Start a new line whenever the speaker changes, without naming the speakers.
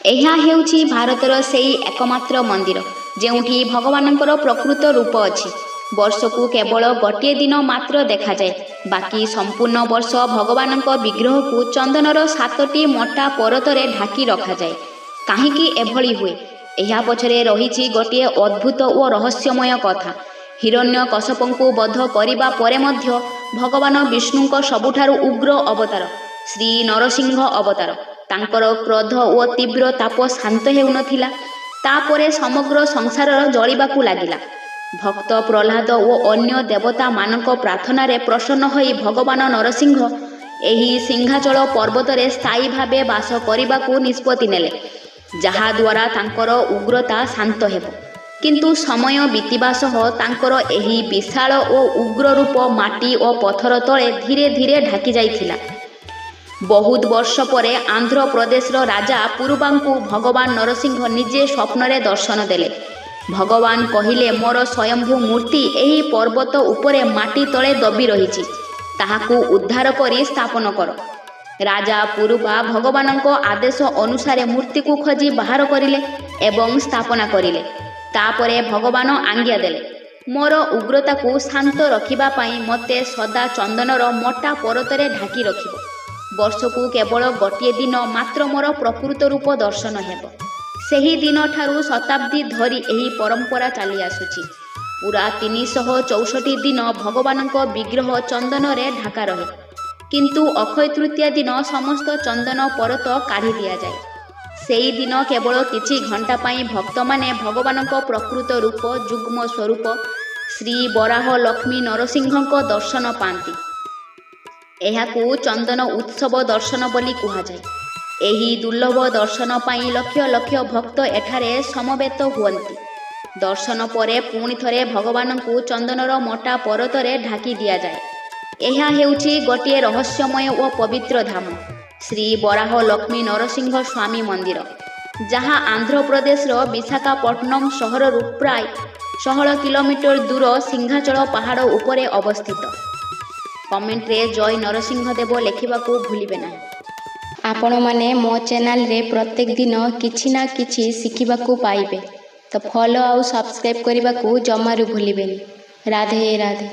ଏହା ହେଉଛି ଭାରତର ସେହି ଏକମାତ୍ର ମନ୍ଦିର ଯେଉଁଠି ଭଗବାନଙ୍କର ପ୍ରକୃତ ରୂପ ଅଛି। ବର୍ଷକୁ କେବଳ ଗୋଟିଏ ଦିନ ମାତ୍ର ଦେଖାଯାଏ। ବାକି ସମ୍ପୂର୍ଣ୍ଣ ବର୍ଷ ଭଗବାନଙ୍କ ବିଗ୍ରହକୁ ଚନ୍ଦନର 7ଟି ମୋଟା ପରତରେ ଢାଙ୍କି ରଖାଯାଏ। କାହିଁକି ଏଭଳି ହୁଏ? ଏହା ପଛରେ ରହିଛି ଗୋଟିଏ ଅଦ୍ଭୁତ ଓ ରହସ୍ୟମୟ କଥା। ହିରଣ୍ୟକଶ୍ୟପଙ୍କୁ ବଧ କରିବା ପରେ ମଧ୍ୟ ଭଗବାନ ବିଷ୍ଣୁଙ୍କ ସବୁଠାରୁ ଉଗ୍ର ଅବତାର ଶ୍ରୀ ନରସିଂହ ଅବତାର ତାଙ୍କର କ୍ରୋଧ ଓ ତୀବ୍ର ତାପ ଶାନ୍ତ ହେଉନଥିଲା। ତାପରେ ସମଗ୍ର ସଂସାର ଜଳିବାକୁ ଲାଗିଲା। ଭକ୍ତ ପ୍ରହ୍ଲାଦ ଓ ଅନ୍ୟ ଦେବତାମାନଙ୍କ ପ୍ରାର୍ଥନାରେ ପ୍ରସନ୍ନ ହୋଇ ଭଗବାନ ନରସିଂହ ଏହି ସିଂହାଚଳ ପର୍ବତରେ ସ୍ଥାୟୀ ଭାବେ ବାସ କରିବାକୁ ନିଷ୍ପତ୍ତି ନେଲେ, ଯାହାଦ୍ୱାରା ତାଙ୍କର ଉଗ୍ରତା ଶାନ୍ତ ହେବ। କିନ୍ତୁ ସମୟ ବିତିବା ସହ ତାଙ୍କର ଏହି ବିଶାଳ ଓ ଉଗ୍ର ରୂପ ମାଟି ଓ ପଥର ତଳେ ଧୀରେ ଧୀରେ ଢାକି ଯାଇଥିଲା। ବହୁତ ବର୍ଷ ପରେ ଆନ୍ଧ୍ରପ୍ରଦେଶର ରାଜା ପୁରୁବାଙ୍କୁ ଭଗବାନ ନରସିଂହ ନିଜେ ସ୍ୱପ୍ନରେ ଦର୍ଶନ ଦେଲେ। ଭଗବାନ କହିଲେ, ମୋର ସ୍ୱୟମ୍ଭୁ ମୂର୍ତ୍ତି ଏହି ପର୍ବତ ଉପରେ ମାଟି ତଳେ ଦବି ରହିଛି, ତାହାକୁ ଉଦ୍ଧାର କରି ସ୍ଥାପନ କର। ରାଜା ପୁରୁବା ଭଗବାନଙ୍କ ଆଦେଶ ଅନୁସାରେ ମୂର୍ତ୍ତିକୁ ଖୋଜି ବାହାର କରିଲେ ଏବଂ ସ୍ଥାପନା କରିଲେ। ତାପରେ ଭଗବାନ ଆଜ୍ଞା ଦେଲେ, ମୋର ଉଗ୍ରତାକୁ ଶାନ୍ତ ରଖିବା ପାଇଁ ମୋତେ ସଦା ଚନ୍ଦନର ମୋଟା ପରତରେ ଢାଙ୍କି ରଖିବ। ବର୍ଷକୁ କେବଳ ଗୋଟିଏ ଦିନ ମାତ୍ର ମୋର ପ୍ରକୃତ ରୂପ ଦର୍ଶନ ହେବ। ସେହି ଦିନଠାରୁ ଶତାବ୍ଦୀ ଧରି ଏହି ପରମ୍ପରା ଚାଲି ଆସୁଛି। ପୁରା 364 ଦିନ ଭଗବାନଙ୍କ ବିଗ୍ରହ ଚନ୍ଦନରେ ଢାକା ରହେ। କିନ୍ତୁ ଅକ୍ଷୟ ତୃତୀୟା ଦିନ ସମସ୍ତ ଚନ୍ଦନ ପରତ କାଢ଼ି ଦିଆଯାଏ। ସେହିଦିନ କେବଳ କିଛି ଘଣ୍ଟା ପାଇଁ ଭକ୍ତମାନେ ଭଗବାନଙ୍କ ପ୍ରକୃତ ରୂପ ଯୁଗ୍ମ ସ୍ୱରୂପ ଶ୍ରୀ ବରାହ ଲକ୍ଷ୍ମୀ ନରସିଂହଙ୍କ ଦର୍ଶନ ପାଆନ୍ତି। ଏହାକୁ ଚନ୍ଦନ ଉତ୍ସବ ଦର୍ଶନ ବୋଲି କୁହାଯାଏ। ଏହି ଦୁର୍ଲଭ ଦର୍ଶନ ପାଇଁ ଲକ୍ଷ ଲକ୍ଷ ଭକ୍ତ ଏଠାରେ ସମବେତ ହୁଅନ୍ତି। ଦର୍ଶନ ପରେ ପୁଣି ଥରେ ଭଗବାନଙ୍କୁ ଚନ୍ଦନର ମୋଟା ପରତରେ ଢାଙ୍କି ଦିଆଯାଏ। ଏହା ହେଉଛି ଗୋଟିଏ ରହସ୍ୟମୟ ଓ ପବିତ୍ର ଧାମ, ଶ୍ରୀ ବରାହ ଲକ୍ଷ୍ମୀ ନରସିଂହ ସ୍ୱାମୀ ମନ୍ଦିର, ଯାହା ଆନ୍ଧ୍ରପ୍ରଦେଶର ବିଶାଖାପଟ୍ଟନମ ସହରରୁ ପ୍ରାୟ 16 କିଲୋମିଟର ଦୂର ସିଂହାଚଳ ପାହାଡ଼ ଉପରେ ଅବସ୍ଥିତ। କମେଣ୍ଟରେ ଜୟ ନରସିଂହ ଦେବ ଲେଖିବାକୁ ଭୁଲିବେ ନାହିଁ। ଆପଣମାନେ ମୋ ଚ୍ୟାନେଲରେ ପ୍ରତ୍ୟେକ ଦିନ କିଛି ନା କିଛି ଶିଖିବାକୁ ପାଇବେ, ତ ଫଲୋ ଆଉ ସବସ୍କ୍ରାଇବ୍ କରିବାକୁ ଜମାରୁ ଭୁଲିବେନି। ରାଧେ ରାଧେ।